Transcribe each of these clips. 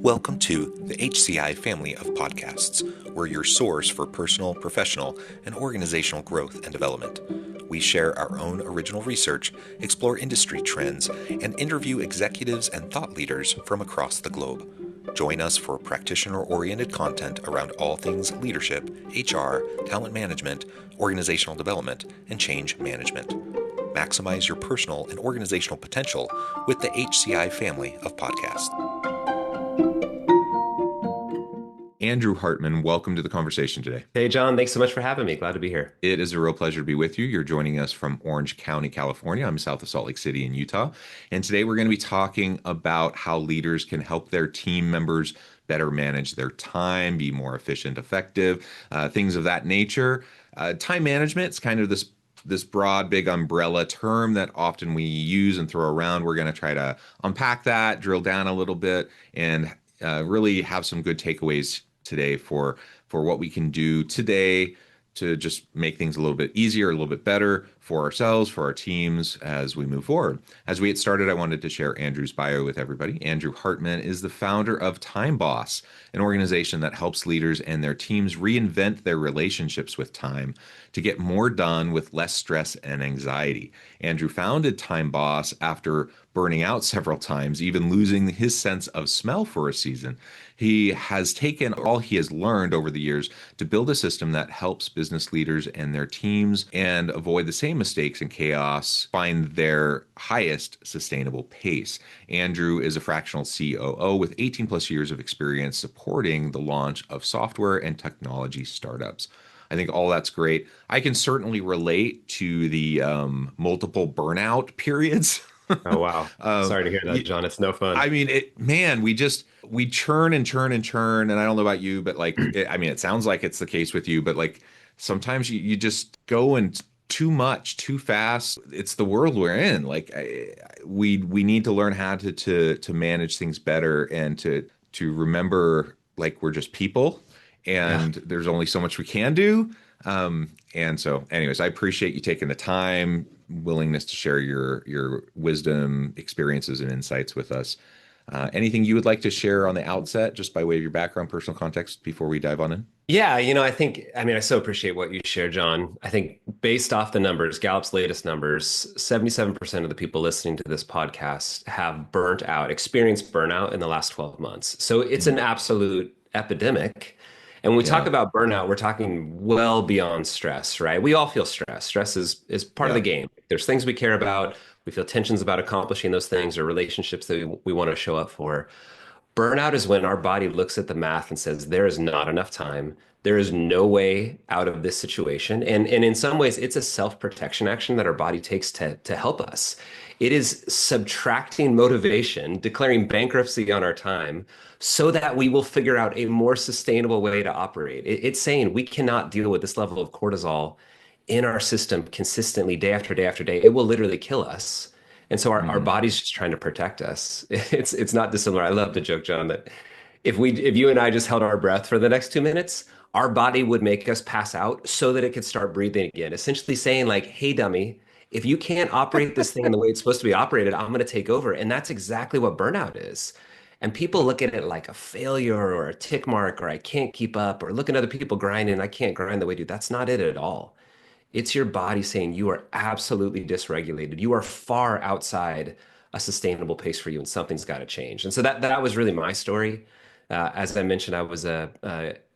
Welcome to the HCI family of podcasts. We're your source for personal, professional, and organizational growth and development. We share our own original research, explore industry trends, and interview executives and thought leaders from across the globe. Join us for practitioner-oriented content around all things leadership, HR, talent management, organizational development, and change management. Maximize your personal and organizational potential with the HCI family of podcasts. Andrew Hartman, welcome to the conversation today. Hey, John, thanks so much for having me. Glad to be here. It is a real pleasure to be with you. You're joining us from Orange County, California. I'm south of Salt Lake City in Utah. And today we're going to be talking about how leaders can help their team members better manage their time, be more efficient, effective, things of that nature. Time management is kind of this broad, big umbrella term that often we use and throw around. We're going to try to unpack that, drill down a little bit, and really have some good takeaways today for what we can do today to just make things a little bit easier, a little bit better for ourselves, for our teams as we move forward. As we get started, I wanted to share Andrew's bio with everybody. Andrew Hartman is the founder of Time Boss, an organization that helps leaders and their teams reinvent their relationships with time to get more done with less stress and anxiety. Andrew founded Time Boss after burning out several times, even losing his sense of smell for a season. He has taken all he has learned over the years to build a system that helps business leaders and their teams and avoid the same mistakes and chaos, find their highest sustainable pace. Andrew is a fractional COO with 18 plus years of experience supporting the launch of software and technology startups. I think all that's great. I can certainly relate to the multiple burnout periods. Oh, wow. Sorry to hear that, John. It's no fun. I mean, we churn and churn and churn. And I don't know about you, but it sounds like it's the case with you, but like sometimes you just go and too much, too fast. It's the world we're in. We need to learn how to manage things better and to remember like we're just people and there's only so much we can do. And so anyways, I appreciate you taking the time, willingness to share your wisdom, experiences, and insights with us. Anything you would like to share on the outset, just by way of your background, personal context, before we dive on in? Yeah, I so appreciate what you shared, John. I think based off the numbers, Gallup's latest numbers, 77% of the people listening to this podcast have experienced burnout in the last 12 months. So it's an absolute epidemic. And when we talk about burnout, we're talking well beyond stress, right? We all feel stress. Stress is part of the game. There's things we care about. We feel tensions about accomplishing those things or relationships that we want to show up for. Burnout is when our body looks at the math and says, there is not enough time. There is no way out of this situation. And in some ways, it's a self-protection action that our body takes to help us. It is subtracting motivation, declaring bankruptcy on our time so that we will figure out a more sustainable way to operate. It's saying we cannot deal with this level of cortisol in our system consistently day after day after day. It will literally kill us. And so our body's just trying to protect us. It's not dissimilar. I love the joke, John, that if you and I just held our breath for the next 2 minutes, our body would make us pass out so that it could start breathing again, essentially saying like, hey, dummy, if you can't operate this thing in the way it's supposed to be operated, I'm going to take over. And that's exactly what burnout is. And people look at it like a failure or a tick mark or I can't keep up or look at other people grinding and I can't grind the way you do. That's not it at all. It's your body saying you are absolutely dysregulated. You are far outside a sustainable pace for you and something's got to change. And so that was really my story. As I mentioned, I was a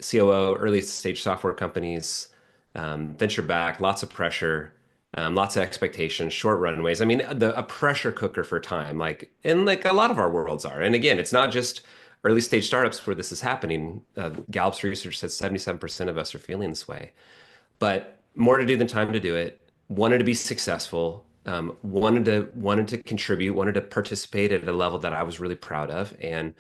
COO, early stage software companies, venture back, lots of pressure, lots of expectations, short runways. I mean, a pressure cooker for time, like a lot of our worlds are. And again, it's not just early stage startups where this is happening. Gallup's research says 77% of us are feeling this way, but more to do than time to do it. Wanted to be successful. Wanted to contribute. Wanted to participate at a level that I was really proud of, and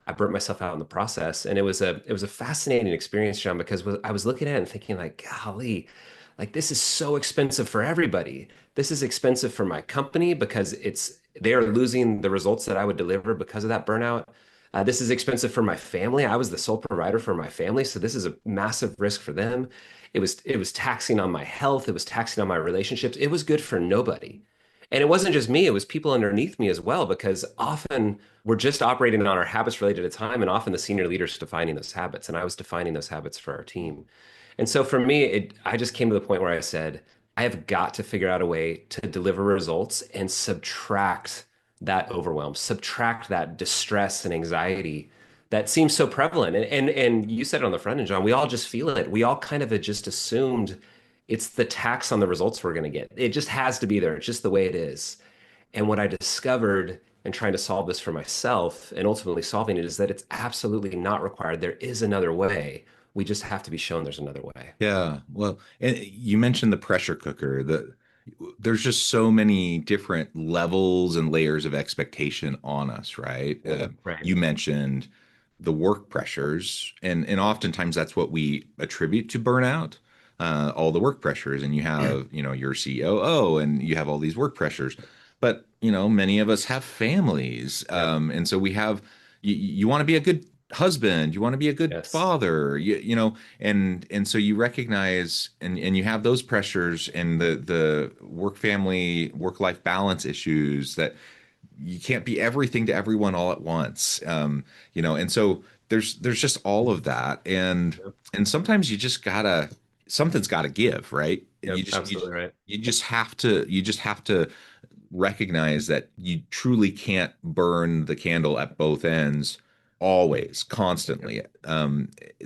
I burnt myself out in the process. And it was a fascinating experience, John, because I was looking at it and thinking like, golly, like this is so expensive for everybody. This is expensive for my company because they are losing the results that I would deliver because of that burnout. This is expensive for my family. I was the sole provider for my family, so this is a massive risk for them. It was taxing on my health. It was taxing on my relationships. It was good for nobody. And it wasn't just me, it was people underneath me as well, because often we're just operating on our habits related to time, and often the senior leaders defining those habits. And I was defining those habits for our team. And so for me, I just came to the point where I said, I have got to figure out a way to deliver results and subtract that overwhelm, subtract that distress and anxiety that seems so prevalent. And you said it on the front end, John, we all just feel it. We all kind of had just assumed it's the tax on the results we're going to get. It just has to be there. It's just the way it is. And what I discovered in trying to solve this for myself and ultimately solving it is that it's absolutely not required. There is another way. We just have to be shown there's another way. Yeah. Well, and you mentioned the pressure cooker. There's just so many different levels and layers of expectation on us, right? Right. You mentioned the work pressures, and oftentimes that's what we attribute to burnout. All the work pressures, and you have, your COO, and you have all these work pressures. But, many of us have families, Yep. and so we have. You want to be a good husband, you want to be a good Yes. father, and so you recognize and you have those pressures and the work family work life balance issues that you can't be everything to everyone all at once. And so there's just all of that, Yep. and sometimes you just gotta something's gotta give, right? Yep. Absolutely right. You just have to recognize that you truly can't burn the candle at both ends always, Yep. constantly.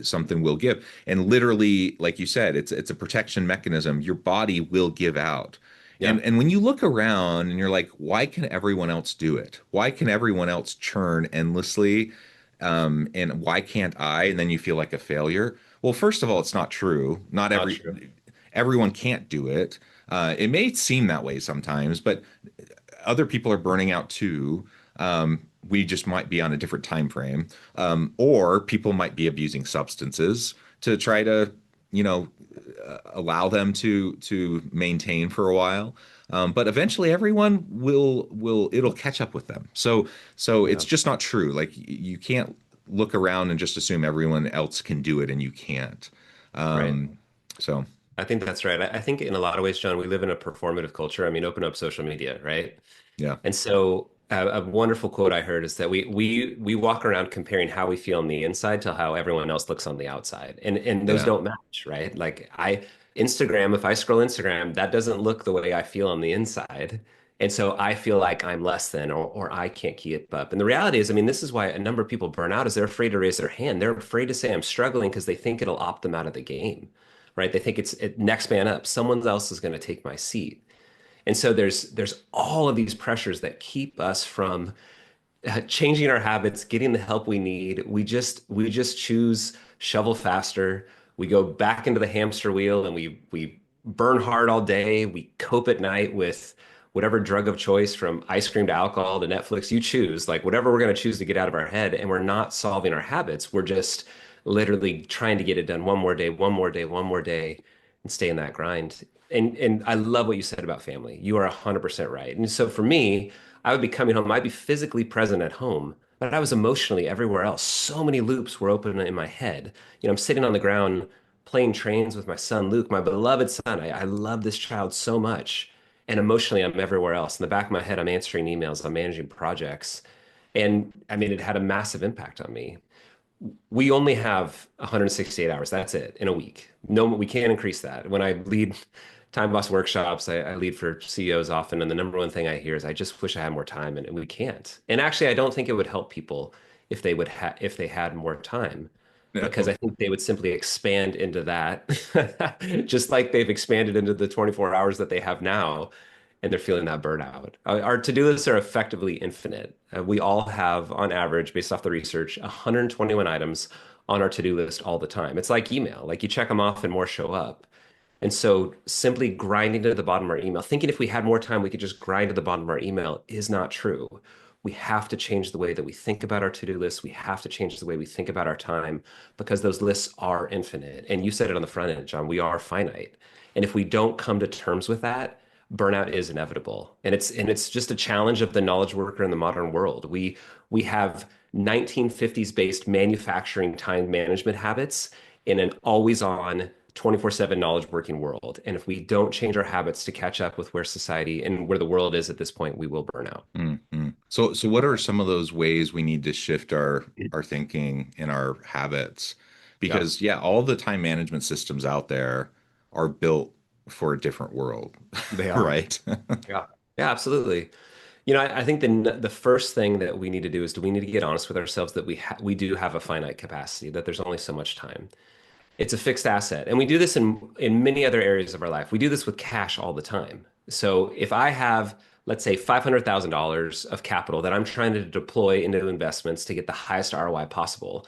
Something will give, and literally, like you said, it's a protection mechanism. Your body will give out, Yeah. and when you look around and you're like, why can everyone else do it? Why can everyone else churn endlessly? And why can't I? And then you feel like a failure. Well, first of all, it's not true. Not Not true. everyone can't do it. It may seem that way sometimes, but other people are burning out too. We just might be on a different time frame, or people might be abusing substances to try to, you know, allow them to maintain for a while. But eventually, everyone will it'll catch up with them. So it's Yeah. just not true. Like you can't look around and just assume everyone else can do it and you can't. Right. Um, so I think that's right. I think in a lot of ways, John, we live in a performative culture. I mean, open up social media, right? yeah, And so a wonderful quote I heard is that we walk around comparing how we feel on the inside to how everyone else looks on the outside. And those yeah, don't match, right? Like Instagram, if I scroll Instagram, that doesn't look the way I feel on the inside. And so I feel like I'm less than or I can't keep up. And the reality is, I mean, this is why a number of people burn out is they're afraid to raise their hand. They're afraid to say I'm struggling because they think it'll opt them out of the game, right? They think next man up. Someone else is going to take my seat. And so there's all of these pressures that keep us from changing our habits, getting the help we need. We just choose shovel faster. We go back into the hamster wheel and we burn hard all day. We cope at night with whatever drug of choice from ice cream to alcohol to Netflix you choose, like whatever we're going to choose to get out of our head. And we're not solving our habits. We're just literally trying to get it done one more day, one more day, one more day, and stay in that grind. And I love what you said about family. You are 100% right. And so for me, I would be coming home, I'd be physically present at home, but I was emotionally everywhere else. So many loops were open in my head. I'm sitting on the ground playing trains with my son, Luke, my beloved son. I love this child so much. And emotionally, I'm everywhere else. In the back of my head, I'm answering emails, I'm managing projects. And I mean, it had a massive impact on me. We only have 168 hours. That's it in a week. No, we can't increase that. When I lead time boss workshops, I lead for CEOs often, and the number one thing I hear is, "I just wish I had more time," and we can't. And actually, I don't think it would help people if they had more time, because no, I think they would simply expand into that, just like they've expanded into the 24 hours that they have now, and they're feeling that burnout. Our to-do lists are effectively infinite. We all have, on average, based off the research, 121 items on our to-do list all the time. It's like email, like you check them off and more show up. And so simply grinding to the bottom of our email, thinking if we had more time, we could just grind to the bottom of our email is not true. We have to change the way that we think about our to-do lists. We have to change the way we think about our time because those lists are infinite. And you said it on the front end, John, we are finite. And if we don't come to terms with that, burnout is inevitable. And it's just a challenge of the knowledge worker in the modern world. We have 1950s based manufacturing time management habits in an always on 24/7 knowledge working world. And if we don't change our habits to catch up with where society and where the world is at this point, we will burn out. So what are some of those ways we need to shift our thinking and our habits? Yeah, Because yeah, all the time management systems out there are built for a different world, they are. right? Yeah. Yeah, absolutely. I think the first thing that we need to do is we need to get honest with ourselves that we do have a finite capacity, that there's only so much time. It's a fixed asset. And we do this in many other areas of our life. We do this with cash all the time. So if I have, let's say, $500,000 of capital that I'm trying to deploy into investments to get the highest ROI possible,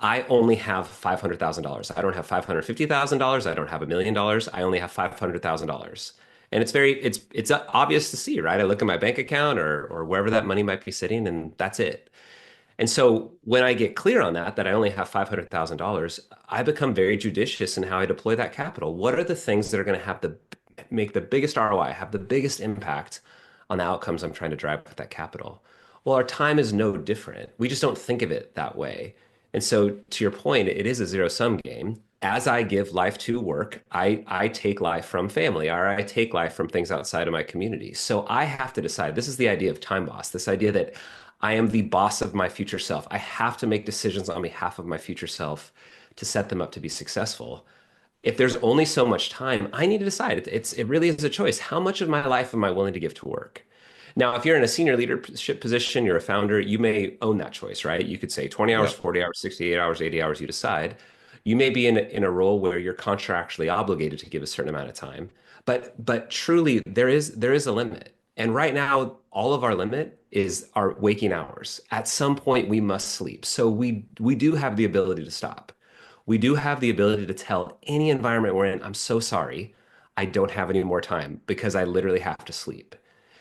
I only have $500,000. I don't have $550,000. I don't have $1 million. I only have $500,000. And it's obvious to see, right? I look at my bank account or wherever that money might be sitting, and that's it. And so when I get clear on that I only have $500,000, I become very judicious in how I deploy that capital. What are the things that are going to make the biggest ROI, have the biggest impact on the outcomes I'm trying to drive with that capital? Well, our time is no different. We just don't think of it that way. And so to your point, it is a zero-sum game. As I give life to work, I take life from family, or I take life from things outside of my community. So I have to decide. This is the idea of time boss, this idea that I am the boss of my future self. I have to make decisions on behalf of my future self to set them up to be successful. If there's only so much time, I need to decide. It really is a choice. How much of my life am I willing to give to work? Now, if you're in a senior leadership position, you're a founder, you may own that choice, right? You could say 20 hours, Yep. 40 hours, 68 hours, 80 hours, you decide. You may be in a role where you're contractually obligated to give a certain amount of time. But truly there is a limit. And right now, all of our limit is our waking hours. At some point, we must sleep. So we do have the ability to stop. We do have the ability to tell any environment we're in, I'm so sorry, I don't have any more time because I literally have to sleep.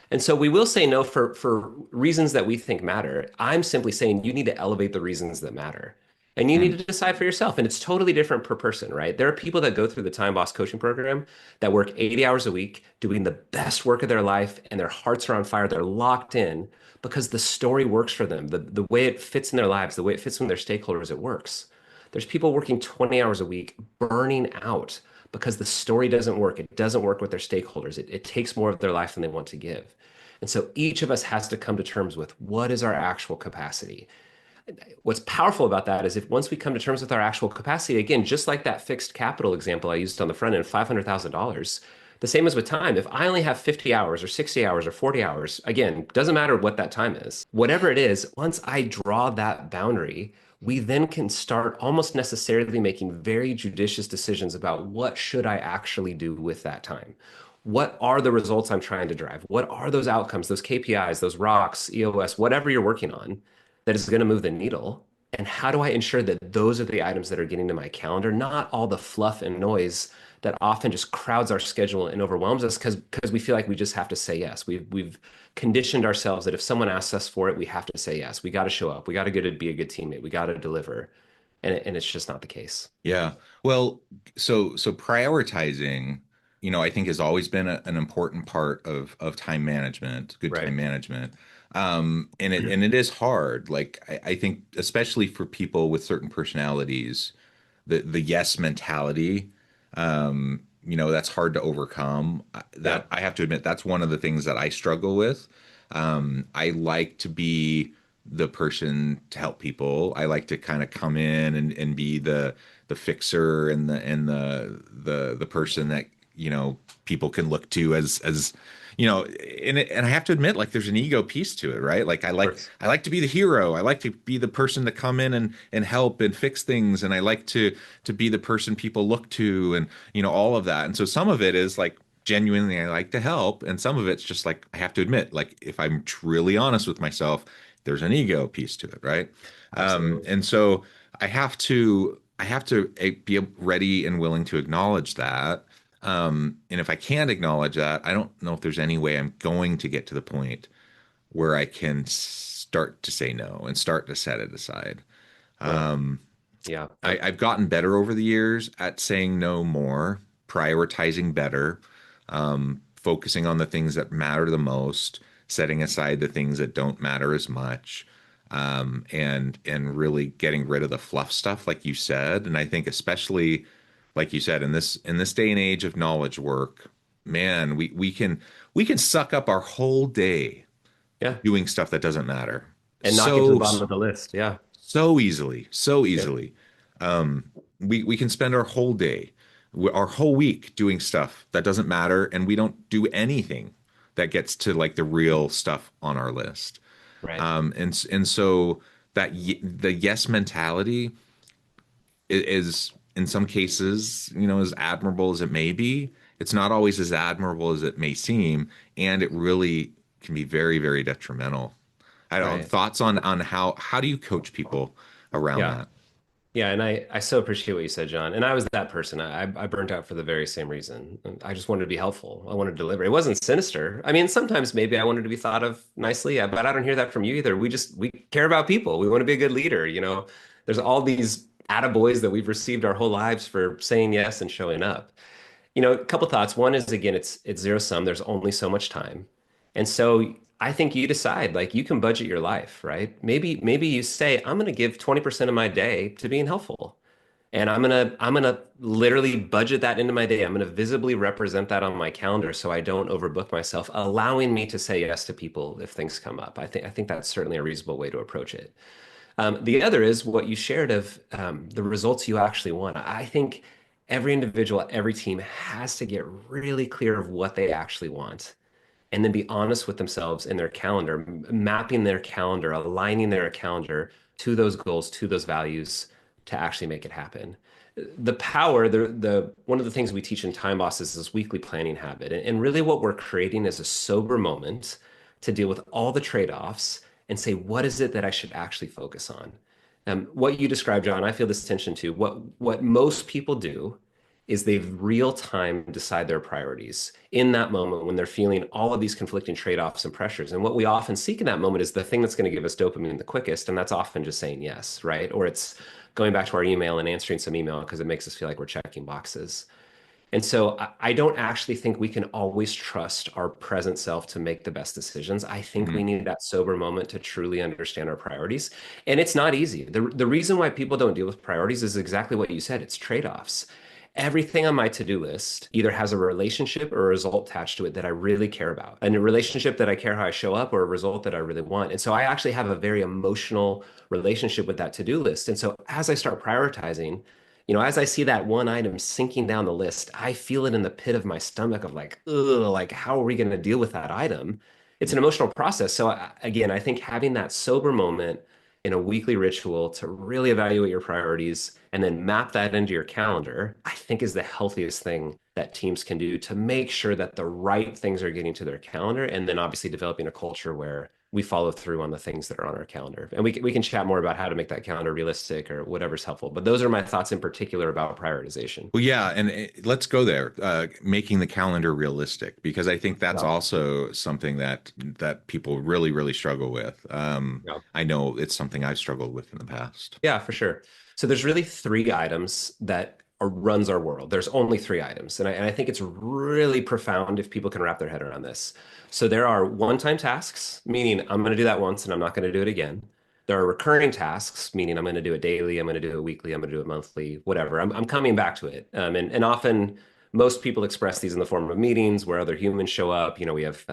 And so we will say no for reasons that we think matter. I'm simply saying you need to elevate the reasons that matter. And you need Mm. to decide for yourself. And it's totally different per person, right? There are people that go through the Time Boss coaching program that work 80 hours a week doing the best work of their life and their hearts are on fire. They're locked in because the story works for them. The way it fits in their lives, the way it fits in their stakeholders, it works. There's people working 20 hours a week burning out because the story doesn't work. It doesn't work with their stakeholders. It takes more of their life than they want to give. And so each of us has to come to terms with what is our actual capacity. What's powerful about that is if once we come to terms with our actual capacity, again, just like that fixed capital example I used on the front end, $500,000, the same as with time. If I only have 50 hours or 60 hours or 40 hours, again, doesn't matter what that time is. Whatever it is, once I draw that boundary, we then can start almost necessarily making very judicious decisions about what should I actually do with that time. What are the results I'm trying to drive? What are those outcomes, those KPIs, those rocks, EOS, whatever you're working on that is going to move the needle? And how do I ensure that those are the items that are getting to my calendar, not all the fluff and noise that often just crowds our schedule and overwhelms us because we feel like we just have to say yes. We've conditioned ourselves that if someone asks us for it, we have to say yes. We got to show up. We got to be a good teammate. We got to deliver. And it's just not the case. Yeah. Well, so prioritizing, I think has always been an important part of time management, good Right. time management. And it is hard. Like I think especially for people with certain personalities, the yes mentality, that's hard to overcome. Yeah. That I have to admit, that's one of the things that I struggle with. I like to be the person to help people. I like to kind of come in and be the fixer and the person that people can look to as and I have to admit, like, there's an ego piece to it, right? Like Of course. I like to be the hero. I like to be the person to come in and help and fix things, and I like to be the person people look to, and all of that. And so some of it is like genuinely I like to help, and some of it's just like I have to admit, like, if I'm truly honest with myself, there's an ego piece to it, right? Absolutely. And so I have to be ready and willing to acknowledge that. And if I can't acknowledge that, I don't know if there's any way I'm going to get to the point where I can start to say no and start to set it aside. Right. Um, Yeah. I've gotten better over the years at saying no more, prioritizing better, focusing on the things that matter the most, setting aside the things that don't matter as much, and really getting rid of the fluff stuff, like you said. And I think especially like you said, in this day and age of knowledge work, man, we can suck up our whole day Yeah. doing stuff that doesn't matter And not get to the so bottom of the list. Yeah. so easily, so Yep. easily. We can spend our whole day, our whole week doing stuff that doesn't matter, and we don't do anything that gets to like the real stuff on our list. Right. And so the yes mentality is in some cases, as admirable as it may be, it's not always as admirable as it may seem, and it really can be very, very detrimental. I don't know, Right. thoughts on how do you coach people around Yeah. that? Yeah, and I so appreciate what you said, John. And I was that person. I burnt out for the very same reason. I just wanted to be helpful. I wanted to deliver. It wasn't sinister. I mean, sometimes maybe I wanted to be thought of nicely, but I don't hear that from you either. We care about people. We want to be a good leader. There's all these attaboys that we've received our whole lives for saying yes and showing up. A couple thoughts. One is again, it's zero sum. There's only so much time. And so I think you decide, like you can budget your life, right? Maybe you say, I'm gonna give 20% of my day to being helpful. And I'm gonna literally budget that into my day. I'm gonna visibly represent that on my calendar so I don't overbook myself, allowing me to say yes to people if things come up. I think that's certainly a reasonable way to approach it. The other is what you shared of the results you actually want. I think every individual, every team has to get really clear of what they actually want and then be honest with themselves in their calendar, mapping their calendar, aligning their calendar to those goals, to those values to actually make it happen. The power, the one of the things we teach in Time Boss is this weekly planning habit. And really what we're creating is a sober moment to deal with all the trade-offs and say, what is it that I should actually focus on? What you described, John, I feel this tension too. What most people do is they real time decide their priorities in that moment when they're feeling all of these conflicting trade-offs and pressures. And what we often seek in that moment is the thing that's going to give us dopamine the quickest, and that's often just saying yes, right? Or it's going back to our email and answering some email because it makes us feel like we're checking boxes. And so I don't actually think we can always trust our present self to make the best decisions. I think we Mhm. need that sober moment to truly understand our priorities. And it's not easy. The reason why people don't deal with priorities is exactly what you said. It's trade-offs. Everything on my to-do list either has a relationship or a result attached to it that I really care about. And a relationship that I care how I show up or a result that I really want. And so I actually have a very emotional relationship with that to-do list. And so as I start prioritizing, as I see that one item sinking down the list, I feel it in the pit of my stomach of like, ugh, like how are we going to deal with that item? It's an emotional process. So again, I think having that sober moment in a weekly ritual to really evaluate your priorities and then map that into your calendar, I think is the healthiest thing that teams can do to make sure that the right things are getting to their calendar and then obviously developing a culture where we follow through on the things that are on our calendar. And we can chat more about how to make that calendar realistic or whatever's helpful. But those are my thoughts in particular about prioritization. Well, yeah, and let's go there. Making the calendar realistic, because I think that's Yeah. also something that people really, really struggle with. Yeah. I know it's something I've struggled with in the past. Yeah, for sure. So there's really three items that runs our world. There's only three items, and I think it's really profound if people can wrap their head around this. So there are one-time tasks, meaning I'm going to do that once and I'm not going to do it again. There are recurring tasks, meaning I'm going to do it daily, I'm going to do it weekly, I'm going to do it monthly, whatever. I'm coming back to it. And often most people express these in the form of meetings where other humans show up. We have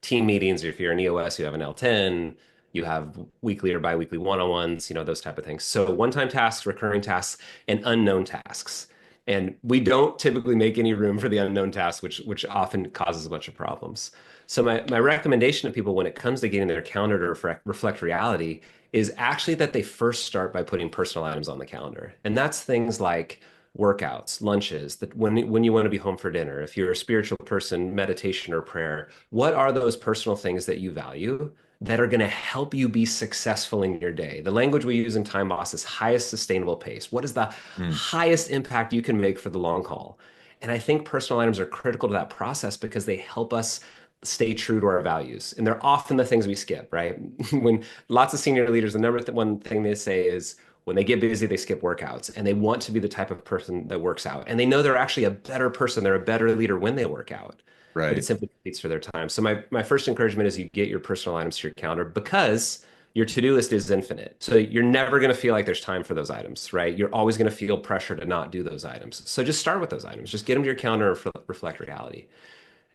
team meetings. If you're an EOS, you have an L10. You have weekly or biweekly one-on-ones, those type of things. So one-time tasks, recurring tasks, and unknown tasks. And we don't typically make any room for the unknown tasks, which often causes a bunch of problems. So my recommendation to people when it comes to getting their calendar to reflect reality is actually that they first start by putting personal items on the calendar. And that's things like workouts, lunches, that when you want to be home for dinner, if you're a spiritual person, meditation or prayer, what are those personal things that you value that are going to help you be successful in your day? The language we use in Time Boss is highest sustainable pace. What is the Mm, highest impact you can make for the long haul? And I think personal items are critical to that process because they help us stay true to our values. And they're often the things we skip, right? When lots of senior leaders, the number one thing they say is when they get busy, they skip workouts and they want to be the type of person that works out. And they know they're actually a better person, they're a better leader when they work out, but it right. simply competes for their time. So my first encouragement is you get your personal items to your calendar because your to-do list is infinite. So you're never going to feel like there's time for those items, right? You're always going to feel pressure to not do those items. So just start with those items. Just get them to your calendar and reflect reality.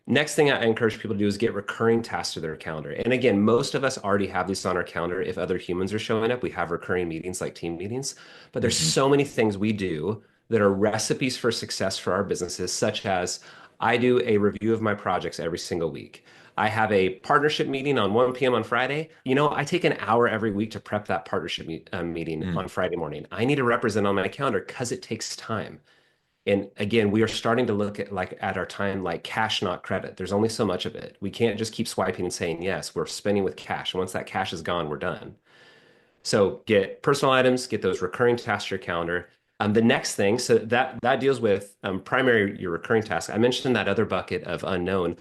Next thing I encourage people to do is get recurring tasks to their calendar. And again, most of us already have these on our calendar. If other humans are showing up, we have recurring meetings like team meetings. But there's Hmm. so many things we do that are recipes for success for our businesses, such as I do a review of my projects every single week. I have a partnership meeting on 1 p.m. on Friday. I take an hour every week to prep that partnership meeting Mm. on Friday morning. I need to represent on my calendar because it takes time. And again, we are starting to look at our time like cash, not credit. There's only so much of it. We can't just keep swiping and saying yes. We're spending with cash. Once that cash is gone, we're done. So get personal items, get those recurring tasks to your calendar. The next thing, so that deals with primary your recurring tasks. I mentioned that other bucket of unknown.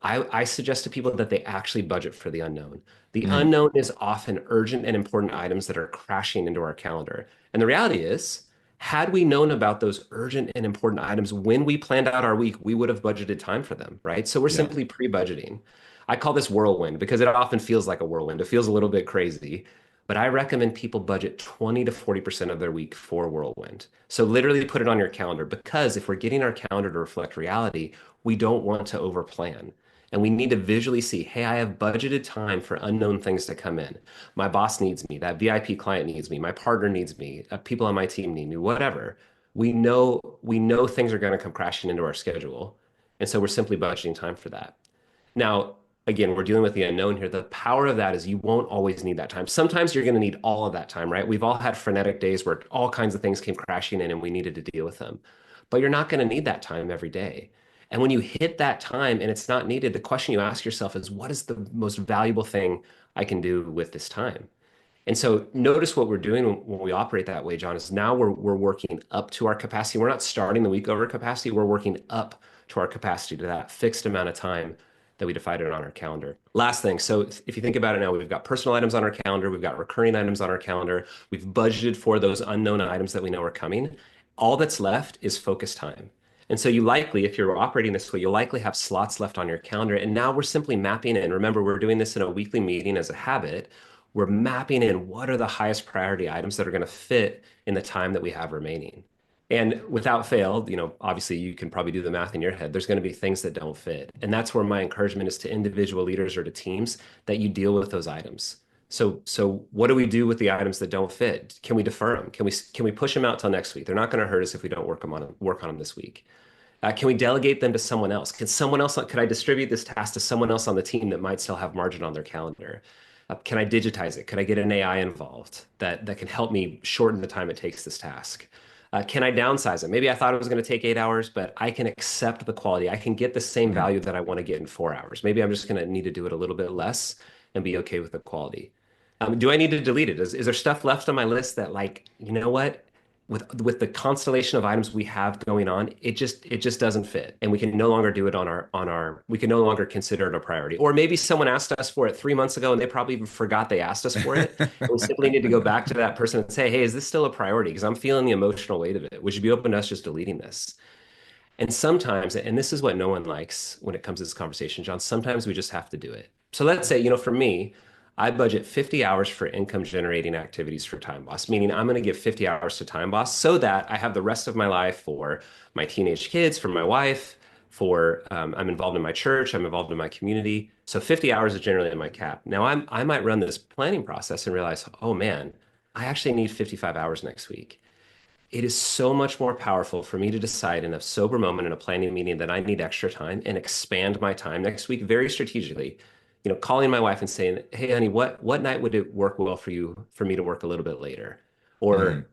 I suggest to people that they actually budget for the unknown. The Mm. unknown is often urgent and important items that are crashing into our calendar. And the reality is, had we known about those urgent and important items when we planned out our week, we would have budgeted time for them, right? So we're Yeah. simply pre-budgeting. I call this whirlwind because it often feels like a whirlwind. It feels a little bit crazy. But I recommend people budget 20 to 40% of their week for Whirlwind. So literally put it on your calendar because if we're getting our calendar to reflect reality, we don't want to overplan. And we need to visually see, hey, I have budgeted time for unknown things to come in. My boss needs me, that VIP client needs me, my partner needs me, people on my team need me, whatever. We know things are going to come crashing into our schedule. And so we're simply budgeting time for that. Now, again, we're dealing with the unknown here. The power of that is you won't always need that time. Sometimes you're going to need all of that time, right? We've all had frenetic days where all kinds of things came crashing in and we needed to deal with them. But you're not going to need that time every day. And when you hit that time and it's not needed, the question you ask yourself is, what is the most valuable thing I can do with this time? And so notice what we're doing when we operate that way, John, is now we're working up to our capacity. We're not starting the week over capacity. We're working up to our capacity to that fixed amount of time that we defined on our calendar. Last thing. So if you think about it now, we've got personal items on our calendar. We've got recurring items on our calendar. We've budgeted for those unknown items that we know are coming. All that's left is focus time. And so you likely, if you're operating this way, you'll likely have slots left on your calendar. And now we're simply mapping in. Remember, we're doing this in a weekly meeting as a habit. We're mapping in what are the highest priority items that are going to fit in the time that we have remaining. And without fail, obviously you can probably do the math in your head. There's going to be things that don't fit. And that's where my encouragement is to individual leaders or to teams that you deal with those items. So what do we do with the items that don't fit? Can we defer them? Can we push them out till next week? They're not going to hurt us if we don't work on them this week. Can we delegate them to someone else? Could I distribute this task to someone else on the team that might still have margin on their calendar? Can I digitize it? Could I get an AI involved that can help me shorten the time it takes this task? Can I downsize it? Maybe I thought it was going to take 8 hours, but I can accept the quality. I can get the same Mm. value that I want to get in 4 hours. Maybe I'm just going to need to do it a little bit less and be okay with the quality. Do I need to delete it? Is there stuff left on my list that, like, you know what? With the constellation of items we have going on, it just doesn't fit, and we can no longer do it on our we can no longer consider it a priority. Or maybe someone asked us for it 3 months ago, and they probably even forgot they asked us for it. And we simply need to go back to that person and say, "Hey, is this still a priority? Because I'm feeling the emotional weight of it. Would you be open to us just deleting this?" And sometimes, and this is what no one likes when it comes to this conversation, John, sometimes we just have to do it. So let's say, for me, I budget 50 hours for income generating activities for Time Boss, meaning I'm going to give 50 hours to Time Boss so that I have the rest of my life for my teenage kids, for my wife, I'm involved in my church, I'm involved in my community. So 50 hours is generally in my cap. Now I might run this planning process and realize, oh man, I actually need 55 hours next week. It is so much more powerful for me to decide in a sober moment in a planning meeting that I need extra time and expand my time next week very strategically. Calling my wife and saying, "Hey, honey, what night would it work well for you for me to work a little bit later?" Mm. Or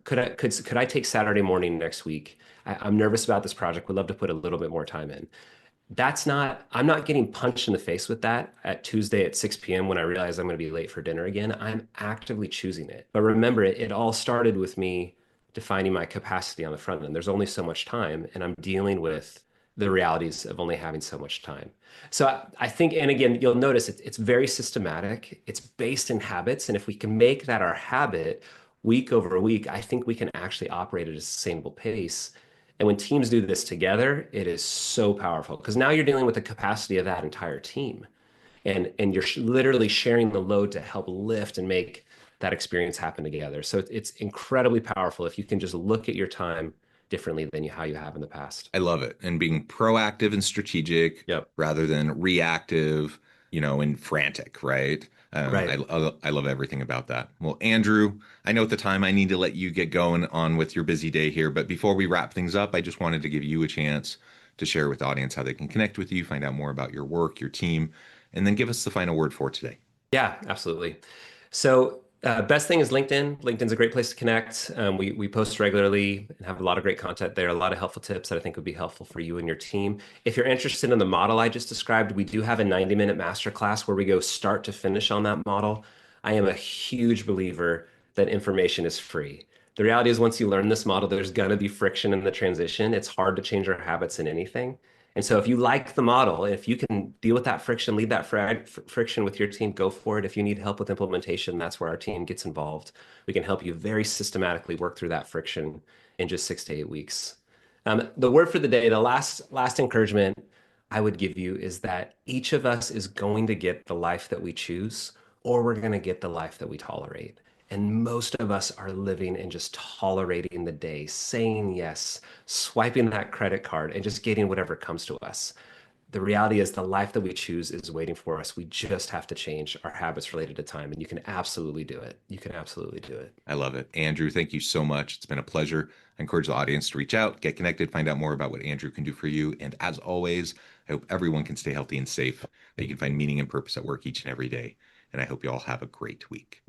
could I take Saturday morning next week? I'm nervous about this project. Would love to put a little bit more time in. I'm not getting punched in the face with that at Tuesday at 6 p.m. when I realize I'm going to be late for dinner again. I'm actively choosing it. But remember, it all started with me defining my capacity on the front end. There's only so much time, and I'm dealing with the realities of only having so much time. So I think, and again, you'll notice it's very systematic. It's based in habits. And if we can make that our habit week over week, I think we can actually operate at a sustainable pace. And when teams do this together, it is so powerful because now you're dealing with the capacity of that entire team. and you're literally sharing the load to help lift and make that experience happen together. So it's incredibly powerful if you can just look at your time differently than how you have in the past. I love it. And being proactive and strategic Yep. rather than reactive, and frantic, right? Right. I love everything about that. Well, Andrew, I know at the time I need to let you get going on with your busy day here, but before we wrap things up, I just wanted to give you a chance to share with the audience how they can connect with you, find out more about your work, your team, and then give us the final word for today. Yeah, absolutely. So, best thing is LinkedIn. LinkedIn's a great place to connect. We post regularly and have a lot of great content there, a lot of helpful tips that I think would be helpful for you and your team. If you're interested in the model I just described, we do have a 90-minute masterclass where we go start to finish on that model. I am a huge believer that information is free. The reality is, once you learn this model, there's going to be friction in the transition. It's hard to change our habits in anything. And so if you like the model, if you can deal with that friction, lead that friction with your team, go for it. If you need help with implementation, that's where our team gets involved. We can help you very systematically work through that friction in just 6 to 8 weeks. The word for the day, the last encouragement I would give you is that each of us is going to get the life that we choose, or we're going to get the life that we tolerate. And most of us are living and just tolerating the day, saying yes, swiping that credit card, and just getting whatever comes to us. The reality is, the life that we choose is waiting for us. We just have to change our habits related to time, and you can absolutely do it. You can absolutely do it. I love it. Andrew, thank you so much. It's been a pleasure. I encourage the audience to reach out, get connected, find out more about what Andrew can do for you. And as always, I hope everyone can stay healthy and safe, that you can find meaning and purpose at work each and every day. And I hope you all have a great week.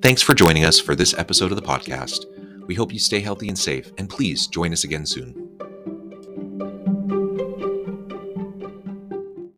Thanks for joining us for this episode of the podcast. We hope you stay healthy and safe, and please join us again soon.